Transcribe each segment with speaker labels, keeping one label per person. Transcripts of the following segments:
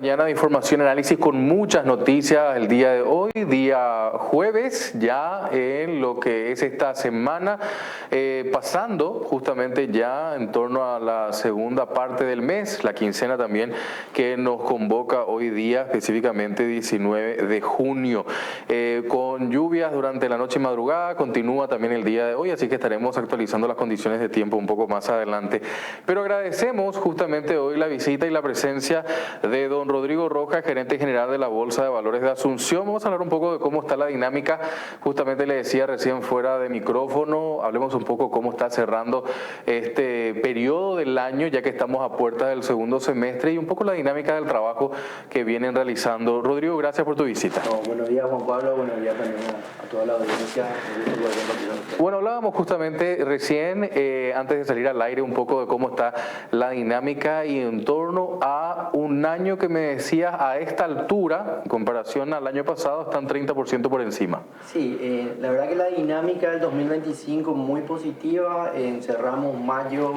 Speaker 1: Mañana de información y análisis con muchas noticias el día de hoy, día jueves, ya en lo que es esta semana, pasando justamente ya en torno a la segunda parte del mes, la quincena también que nos convoca hoy día, específicamente 19 de junio, con lluvias durante la noche y madrugada, continúa también el día de hoy, así que estaremos actualizando las condiciones de tiempo un poco más adelante. Pero agradecemos justamente hoy la visita y la presencia de don Rodrigo Rojas, gerente general de la Bolsa de Valores de Asunción. Vamos a hablar un poco de cómo está la dinámica. Justamente le decía recién fuera de micrófono, hablemos un poco cómo está cerrando este periodo del año, ya que estamos a puertas del segundo semestre, y un poco la dinámica del trabajo que vienen realizando. Rodrigo, gracias por tu visita.
Speaker 2: Buenos días, Juan Pablo. Buenos días también a toda la audiencia.
Speaker 1: Bueno, hablábamos justamente recién, antes de salir al aire, un poco de cómo está la dinámica y en torno a un año que me decías a esta altura, en comparación al año pasado, están 30% por encima.
Speaker 2: Sí, la verdad que la dinámica del 2025 muy positiva. Cerramos mayo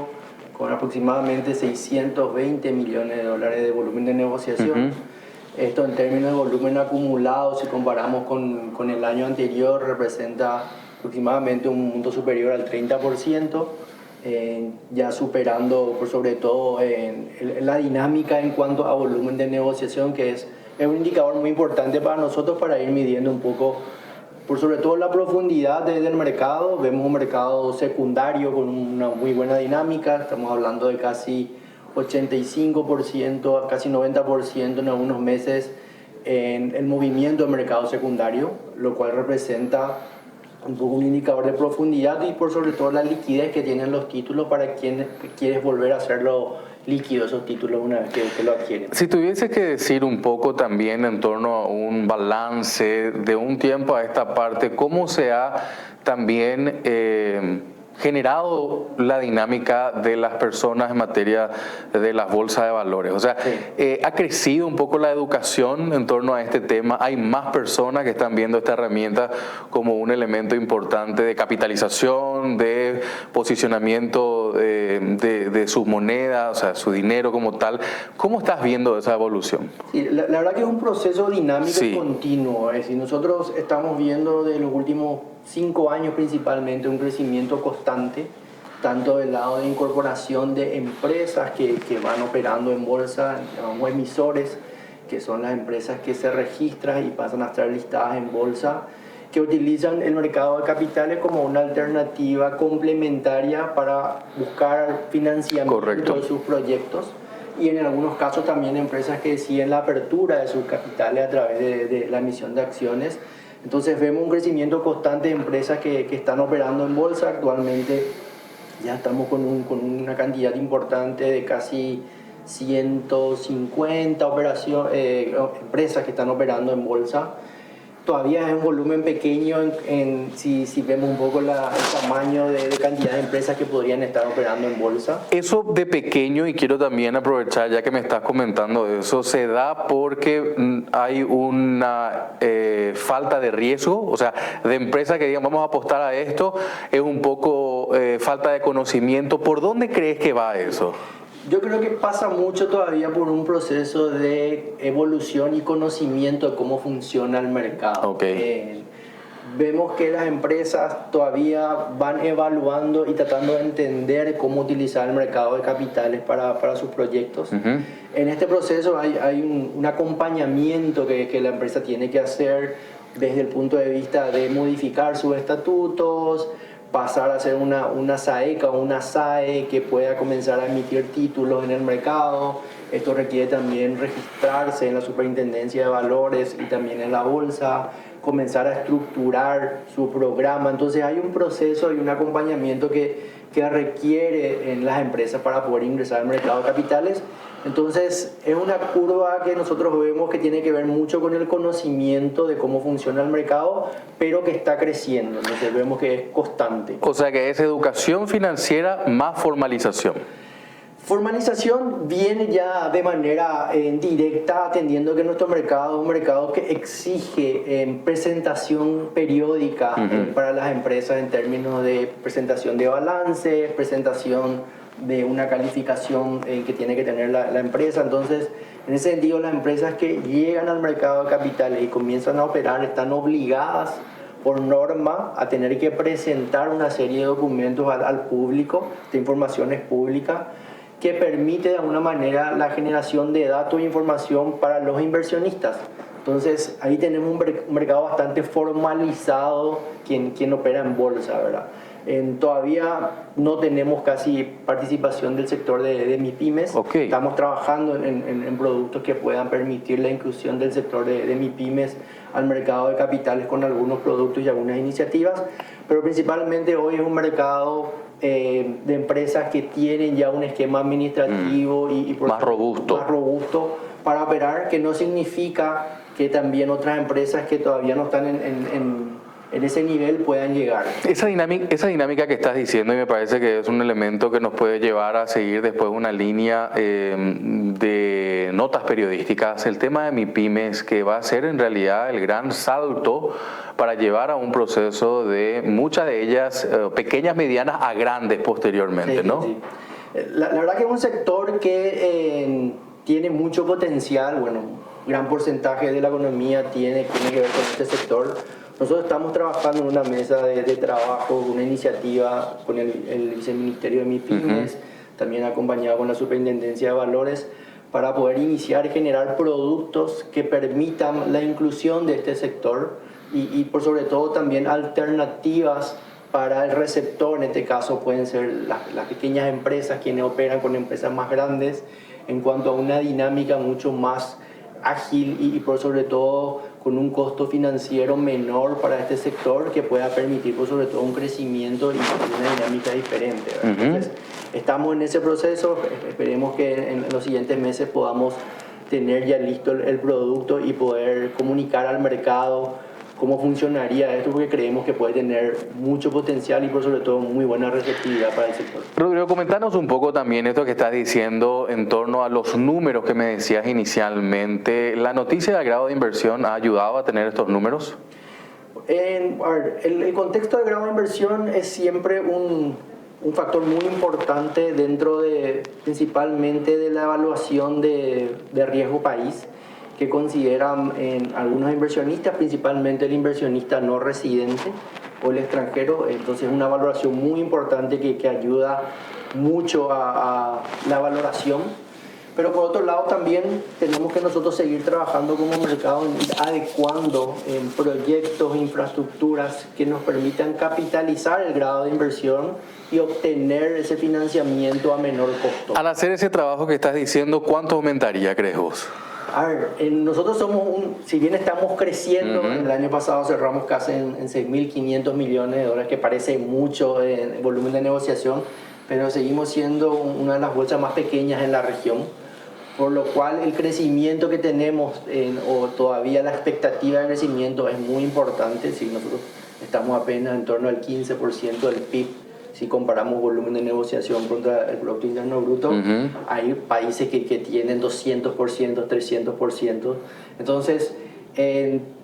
Speaker 2: con aproximadamente 620 millones de dólares de volumen de negociación. Esto en términos de volumen acumulado, si comparamos con el año anterior, representa aproximadamente un monto superior al 30%. Ya superando por sobre todo la dinámica en cuanto a volumen de negociación, que es un indicador muy importante para nosotros para ir midiendo un poco, por sobre todo la profundidad del mercado. Vemos un mercado secundario con una muy buena dinámica, estamos hablando de casi 85%, casi 90% en algunos meses en el movimiento del mercado secundario, lo cual representa un poco un indicador de profundidad y por sobre todo la liquidez que tienen los títulos para quien quieres volver a hacerlo líquido esos títulos una vez que lo adquieren.
Speaker 1: Si tuviese que decir un poco también en torno a un balance de un tiempo a esta parte, ¿cómo se ha también generado la dinámica de las personas en materia de las bolsas de valores? O sea, sí. ¿Ha crecido un poco la educación en torno a este tema? ¿Hay más personas que están viendo esta herramienta como un elemento importante de capitalización, de posicionamiento de sus monedas, o sea, su dinero como tal? ¿Cómo estás viendo esa evolución?
Speaker 2: Sí, la verdad que es un proceso dinámico y continuo. Es decir, nosotros estamos viendo de los últimos 5 años principalmente un crecimiento constante, tanto del lado de incorporación de empresas que van operando en bolsa, llamamos emisores, que son las empresas que se registran y pasan a estar listadas en bolsa, que utilizan el mercado de capitales como una alternativa complementaria para buscar financiamiento de sus proyectos, y en algunos casos también empresas que deciden la apertura de sus capitales a través de la emisión de acciones. Entonces vemos un crecimiento constante de empresas que están operando en bolsa. Actualmente ya estamos con una cantidad importante de casi 150 empresas que están operando en bolsa. Todavía es un volumen pequeño si vemos un poco el tamaño de cantidad de empresas que podrían estar operando en bolsa.
Speaker 1: Eso de pequeño, y quiero también aprovechar ya que me estás comentando eso, ¿se da porque hay una falta de riesgo? O sea, de empresas que digan vamos a apostar a esto, es un poco falta de conocimiento. ¿Por dónde crees que va eso?
Speaker 2: Yo creo que pasa mucho todavía por un proceso de evolución y conocimiento de cómo funciona el mercado. Vemos que las empresas todavía van evaluando y tratando de entender cómo utilizar el mercado de capitales para sus proyectos. En este proceso hay un acompañamiento que la empresa tiene que hacer desde el punto de vista de modificar sus estatutos, pasar a ser una SAECA o una SAE que pueda comenzar a emitir títulos en el mercado. Esto requiere también registrarse en la Superintendencia de Valores y también en la bolsa, comenzar a estructurar su programa. Entonces hay un proceso y un acompañamiento que requiere en las empresas para poder ingresar al mercado de capitales. Entonces es una curva que nosotros vemos que tiene que ver mucho con el conocimiento de cómo funciona el mercado, pero que está creciendo. Entonces vemos que es constante.
Speaker 1: O sea que es educación financiera más formalización.
Speaker 2: Formalización viene ya de manera directa, atendiendo que nuestro mercado es un mercado que exige presentación periódica para las empresas en términos de presentación de balance, presentación de una calificación que tiene que tener la empresa. Entonces, en ese sentido, las empresas que llegan al mercado de capitales y comienzan a operar están obligadas por norma a tener que presentar una serie de documentos al público, de informaciones públicas, que permite de alguna manera la generación de datos e información para los inversionistas. Entonces, ahí tenemos un mercado bastante formalizado quien opera en bolsa, ¿verdad? Todavía no tenemos casi participación del sector de MIPYMES.
Speaker 1: Okay.
Speaker 2: Estamos trabajando en productos que puedan permitir la inclusión del sector de MIPYMES al mercado de capitales con algunos productos y algunas iniciativas, pero principalmente hoy es un mercado de empresas que tienen ya un esquema administrativo y
Speaker 1: más robusto
Speaker 2: para operar, que no significa que también otras empresas que todavía no están en ese nivel puedan llegar.
Speaker 1: Esa dinámica que estás diciendo, y me parece que es un elemento que nos puede llevar a seguir después una línea de notas periodísticas, el tema de MIPYMES, que va a ser en realidad el gran salto para llevar a un proceso de muchas de ellas pequeñas, medianas a grandes posteriormente,
Speaker 2: sí,
Speaker 1: ¿no?
Speaker 2: Sí. La verdad que es un sector que tiene mucho potencial, bueno, gran porcentaje de la economía tiene que ver con este sector. Nosotros estamos trabajando en una mesa de trabajo, una iniciativa con el viceministerio de MIPYMES, también acompañado con la Superintendencia de Valores, para poder iniciar y generar productos que permitan la inclusión de este sector y por sobre todo también alternativas para el receptor. En este caso pueden ser las pequeñas empresas quienes operan con empresas más grandes en cuanto a una dinámica mucho más ágil y por sobre todo con un costo financiero menor para este sector que pueda permitir por sobre todo un crecimiento y una dinámica diferente. Entonces, estamos en ese proceso, esperemos que en los siguientes meses podamos tener ya listo el producto y poder comunicar al mercado cómo funcionaría esto, porque creemos que puede tener mucho potencial y por sobre todo muy buena receptividad para el sector.
Speaker 1: Rodrigo, comentanos un poco también esto que estás diciendo en torno a los números que me decías inicialmente. ¿La noticia del grado de inversión ha ayudado a tener estos números?
Speaker 2: El contexto del grado de inversión es siempre un factor muy importante dentro principalmente de la evaluación de riesgo país, que consideran algunos inversionistas, principalmente el inversionista no residente o el extranjero. Entonces es una valoración muy importante que ayuda mucho a la valoración. Pero por otro lado también tenemos que nosotros seguir trabajando como mercado, adecuando en proyectos, infraestructuras que nos permitan capitalizar el grado de inversión y obtener ese financiamiento a menor costo.
Speaker 1: Al hacer ese trabajo que estás diciendo, ¿cuánto aumentaría, crees vos?
Speaker 2: A ver, nosotros si bien estamos creciendo, el año pasado cerramos casi en 6.500 millones de dólares, que parece mucho en volumen de negociación, pero seguimos siendo una de las bolsas más pequeñas en la región, por lo cual el crecimiento que tenemos, o todavía la expectativa de crecimiento es muy importante. Si nosotros estamos apenas en torno al 15% del PIB, si comparamos volumen de negociación contra el Producto Interno Bruto, hay países que tienen 200%, 300%. Entonces,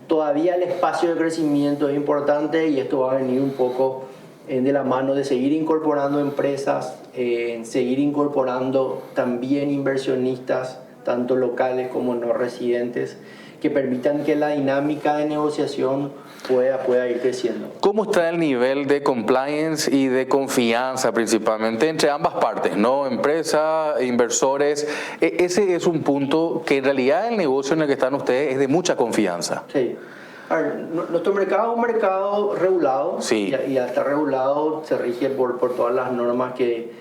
Speaker 2: todavía el espacio de crecimiento es importante y esto va a venir un poco de la mano de seguir incorporando empresas, seguir incorporando también inversionistas, tanto locales como no residentes, que permitan que la dinámica de negociación pueda ir creciendo.
Speaker 1: ¿Cómo está el nivel de compliance y de confianza principalmente entre ambas partes, ¿no? Empresa, inversores. Ese es un punto que en realidad el negocio en el que están ustedes es de mucha confianza.
Speaker 2: Sí. A ver, nuestro mercado es un mercado regulado,
Speaker 1: sí,
Speaker 2: y al estar regulado se rige por todas las normas que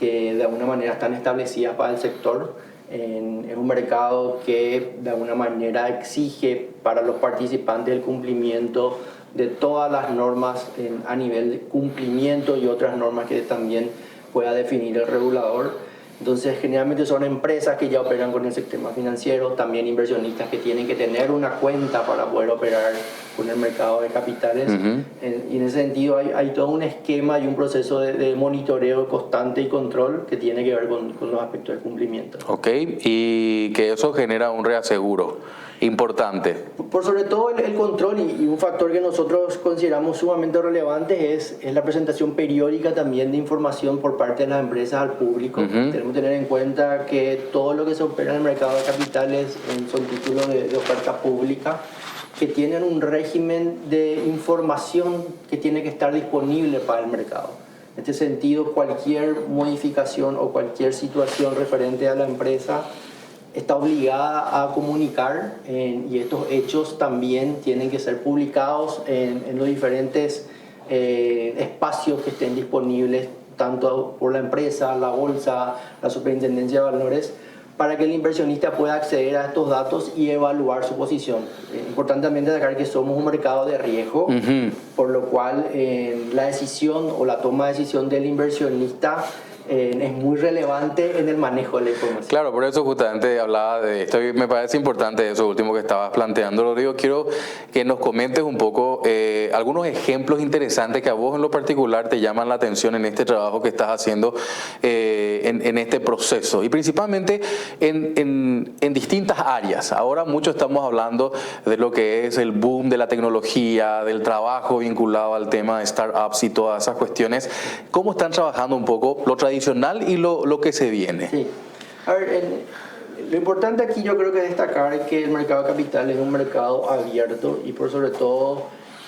Speaker 2: de alguna manera están establecidas para el sector. Es un mercado que de alguna manera exige para los participantes el cumplimiento de todas las normas a nivel de cumplimiento y otras normas que también pueda definir el regulador. Entonces, generalmente son empresas que ya operan con el sistema financiero, también inversionistas que tienen que tener una cuenta para poder operar con el mercado de capitales. Y en ese sentido hay todo un esquema y un proceso de monitoreo constante y control que tiene que ver con los aspectos de cumplimiento.
Speaker 1: Ok, y que eso genera un reaseguro importante.
Speaker 2: Por sobre todo el control, y un factor que nosotros consideramos sumamente relevante es la presentación periódica también de información por parte de las empresas al público. Tenemos que tener en cuenta que todo lo que se opera en el mercado de capitales son títulos de oferta pública que tienen un régimen de información que tiene que estar disponible para el mercado. En este sentido, cualquier modificación o cualquier situación referente a la empresa está obligada a comunicar, y estos hechos también tienen que ser publicados en los diferentes espacios que estén disponibles, tanto por la empresa, la bolsa, la superintendencia de valores, para que el inversionista pueda acceder a estos datos y evaluar su posición. Importante también destacar que somos un mercado de riesgo, por lo cual la decisión o la toma de decisión del inversionista es muy relevante en el manejo de la información.
Speaker 1: Claro, por eso justamente hablaba de esto y me parece importante eso último que estabas planteando, Rodrigo. Quiero que nos comentes un poco algunos ejemplos interesantes que a vos en lo particular te llaman la atención en este trabajo que estás haciendo en este proceso y principalmente en distintas áreas. Ahora mucho estamos hablando de lo que es el boom de la tecnología, del trabajo vinculado al tema de startups y todas esas cuestiones. ¿Cómo están trabajando un poco lo tradicional y lo que se viene?
Speaker 2: Sí. A ver, lo importante aquí yo creo que destacar es que el mercado de capital es un mercado abierto y por sobre todo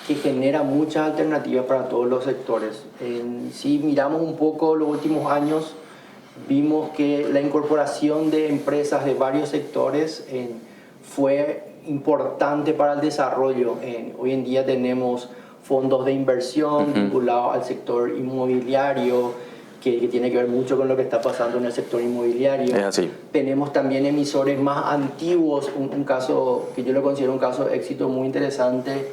Speaker 2: que genera muchas alternativas para todos los sectores. Si miramos un poco los últimos años, vimos que la incorporación de empresas de varios sectores fue importante para el desarrollo. Hoy en día tenemos fondos de inversión vinculados al sector inmobiliario, que tiene que ver mucho con lo que está pasando en el sector inmobiliario.
Speaker 1: Es así.
Speaker 2: Tenemos también emisores más antiguos, un caso que yo lo considero un caso de éxito muy interesante,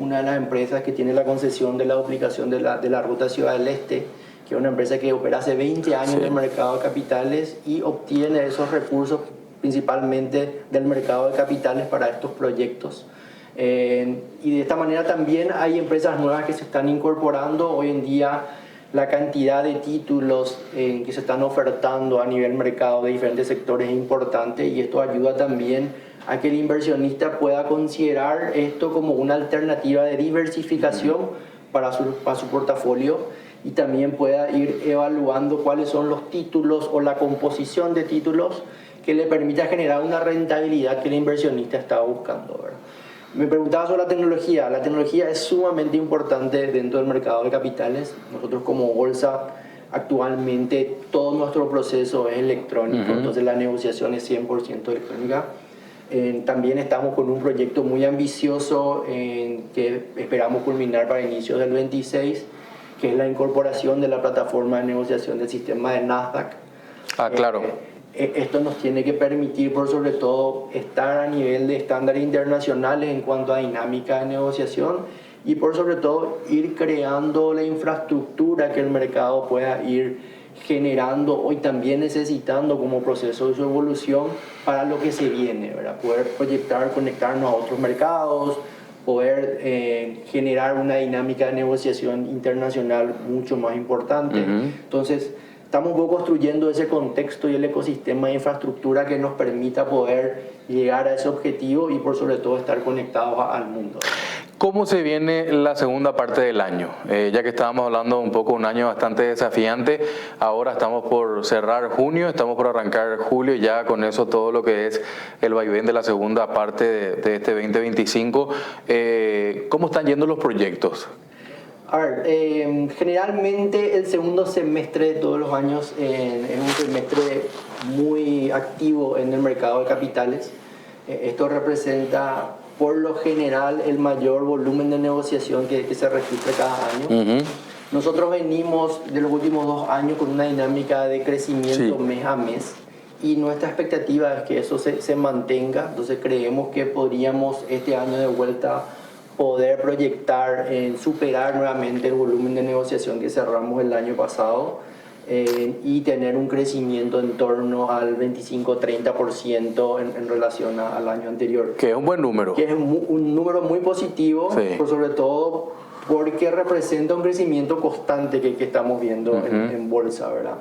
Speaker 2: una de las empresas que tiene la concesión de la duplicación de la ruta Ciudad del Este, que es una empresa que opera hace 20 años en el mercado de capitales y obtiene esos recursos principalmente del mercado de capitales para estos proyectos. Y de esta manera también hay empresas nuevas que se están incorporando. Hoy en día la cantidad de títulos que se están ofertando a nivel mercado de diferentes sectores es importante y esto ayuda también a que el inversionista pueda considerar esto como una alternativa de diversificación para su portafolio y también pueda ir evaluando cuáles son los títulos o la composición de títulos que le permita generar una rentabilidad que el inversionista está buscando, ¿verdad? Me preguntaba sobre la tecnología. La tecnología es sumamente importante dentro del mercado de capitales. Nosotros como bolsa actualmente todo nuestro proceso es electrónico, entonces la negociación es 100% electrónica. También estamos con un proyecto muy ambicioso que esperamos culminar para inicios del 26, que es la incorporación de la plataforma de negociación del sistema de Nasdaq.
Speaker 1: Claro.
Speaker 2: Esto nos tiene que permitir, por sobre todo, estar a nivel de estándares internacionales en cuanto a dinámica de negociación y, por sobre todo, ir creando la infraestructura que el mercado pueda ir generando hoy también necesitando como proceso de su evolución para lo que se viene, ¿verdad? Poder proyectar, conectarnos a otros mercados, poder generar una dinámica de negociación internacional mucho más importante. Entonces, estamos un poco construyendo ese contexto y el ecosistema de infraestructura que nos permita poder llegar a ese objetivo y por sobre todo estar conectados al mundo.
Speaker 1: ¿Cómo se viene la segunda parte del año? Ya que estábamos hablando un poco de un año bastante desafiante, ahora estamos por cerrar junio, estamos por arrancar julio y ya con eso todo lo que es el vaivén de la segunda parte de este 2025. ¿Cómo están yendo los proyectos?
Speaker 2: A ver, generalmente el segundo semestre de todos los años es un semestre muy activo en el mercado de capitales. Esto representa por lo general el mayor volumen de negociación que se registra cada año. Nosotros venimos de los últimos 2 años con una dinámica de crecimiento mes a mes y nuestra expectativa es que eso se mantenga. Entonces creemos que podríamos este año de vuelta poder proyectar en superar nuevamente el volumen de negociación que cerramos el año pasado. y tener un crecimiento en torno al 25-30% en relación al año anterior.
Speaker 1: Que es un buen número.
Speaker 2: Que es un número muy positivo,
Speaker 1: sí.
Speaker 2: Por sobre todo porque representa un crecimiento constante que estamos viendo en bolsa, ¿verdad?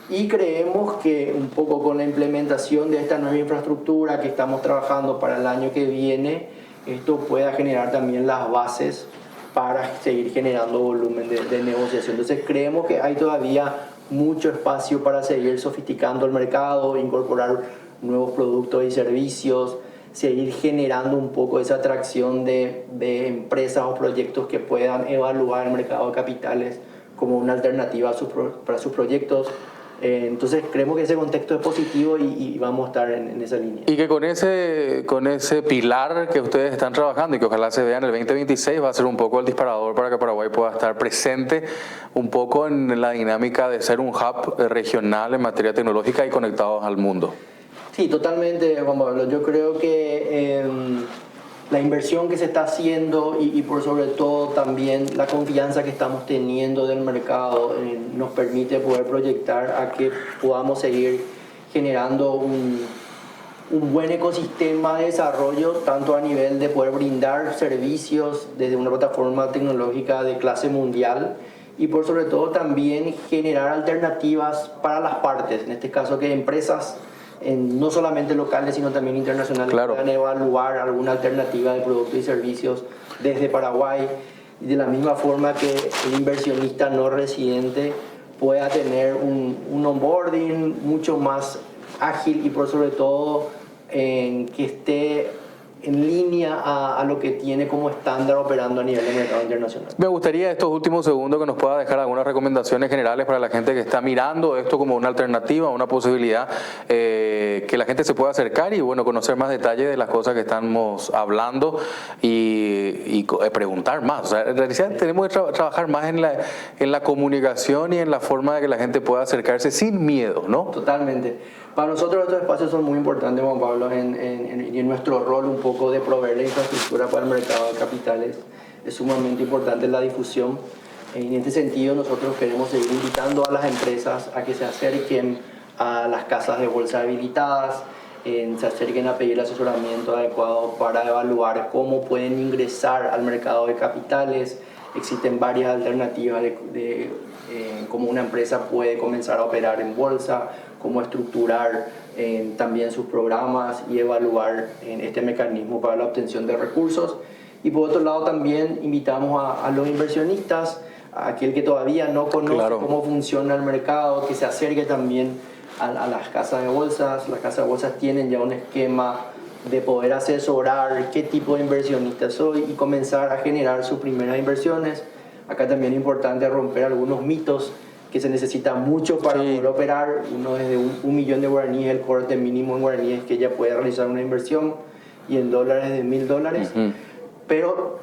Speaker 2: Y creemos que un poco con la implementación de esta nueva infraestructura que estamos trabajando para el año que viene, esto pueda generar también las bases para seguir generando volumen de negociación. Entonces creemos que hay todavía mucho espacio para seguir sofisticando el mercado, incorporar nuevos productos y servicios, seguir generando un poco esa atracción de empresas o proyectos que puedan evaluar el mercado de capitales como una alternativa para sus proyectos. Entonces creemos que ese contexto es positivo y vamos a estar en esa línea.
Speaker 1: Y que con ese pilar que ustedes están trabajando y que ojalá se vea en el 2026 va a ser un poco el disparador para que Paraguay pueda estar presente un poco en la dinámica de ser un hub regional en materia tecnológica y conectados al mundo.
Speaker 2: Sí, totalmente, Juan Pablo. Yo creo que la inversión que se está haciendo y por sobre todo también la confianza que estamos teniendo del mercado nos permite poder proyectar a que podamos seguir generando un buen ecosistema de desarrollo, tanto a nivel de poder brindar servicios desde una plataforma tecnológica de clase mundial y por sobre todo también generar alternativas para las partes, en este caso que empresas no solamente locales sino también internacionales,
Speaker 1: claro,
Speaker 2: puedan evaluar alguna alternativa de productos y servicios desde Paraguay, y de la misma forma que el inversionista no residente pueda tener un onboarding mucho más ágil y por sobre todo que esté en línea a lo que tiene como estándar operando a nivel de mercado internacional.
Speaker 1: Me gustaría estos últimos segundos que nos pueda dejar algunas recomendaciones generales para la gente que está mirando esto como una alternativa, una posibilidad, que la gente se pueda acercar y bueno, conocer más detalles de las cosas que estamos hablando y preguntar más. O sea, en realidad tenemos que trabajar más en la comunicación y en la forma de que la gente pueda acercarse sin miedo, ¿no?
Speaker 2: Totalmente. Para nosotros estos espacios son muy importantes, Juan Pablo, en nuestro rol un poco de proveer la infraestructura para el mercado de capitales. Es sumamente importante la difusión. En este sentido, nosotros queremos seguir invitando a las empresas a que se acerquen a las casas de bolsa habilitadas, se acerquen a pedir el asesoramiento adecuado para evaluar cómo pueden ingresar al mercado de capitales. Existen varias alternativas de cómo una empresa puede comenzar a operar en bolsa, cómo estructurar también sus programas y evaluar este mecanismo para la obtención de recursos. Y por otro lado también invitamos a los inversionistas, a aquel que todavía no conoce, claro, cómo funciona el mercado, que se acerque también a las casas de bolsas. Las casas de bolsas tienen ya un esquema de poder asesorar qué tipo de inversionista soy y comenzar a generar sus primeras inversiones. Acá también es importante romper algunos mitos que se necesita mucho para poder operar. Uno es de un millón de guaraníes, el corte mínimo en guaraníes que ella puede realizar una inversión, y en dólares de $1.000. Pero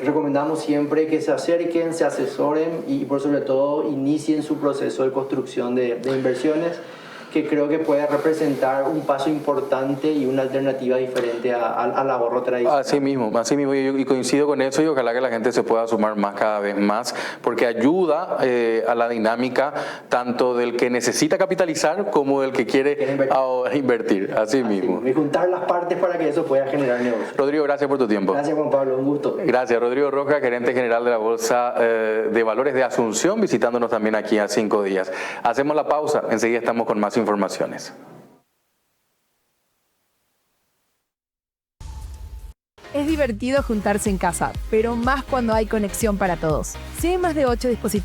Speaker 2: recomendamos siempre que se acerquen, se asesoren y por sobre todo inicien su proceso de construcción de inversiones, que creo que puede representar un paso importante y una alternativa diferente al ahorro tradicional. Así mismo,
Speaker 1: y coincido con eso y ojalá que la gente se pueda sumar más cada vez más, porque ayuda a la dinámica tanto del que necesita capitalizar como del que quiere invertir. Así mismo.
Speaker 2: Y juntar las partes para que eso pueda generar negocio.
Speaker 1: Rodrigo, gracias por tu tiempo.
Speaker 2: Gracias, Juan Pablo, un gusto.
Speaker 1: Gracias, Rodrigo Rojas, gerente general de la Bolsa de Valores de Asunción, visitándonos también aquí a 5 días. Hacemos la pausa, enseguida estamos con más informaciones.
Speaker 3: Es divertido juntarse en casa, pero más cuando hay conexión para todos. Si hay más de 8 dispositivos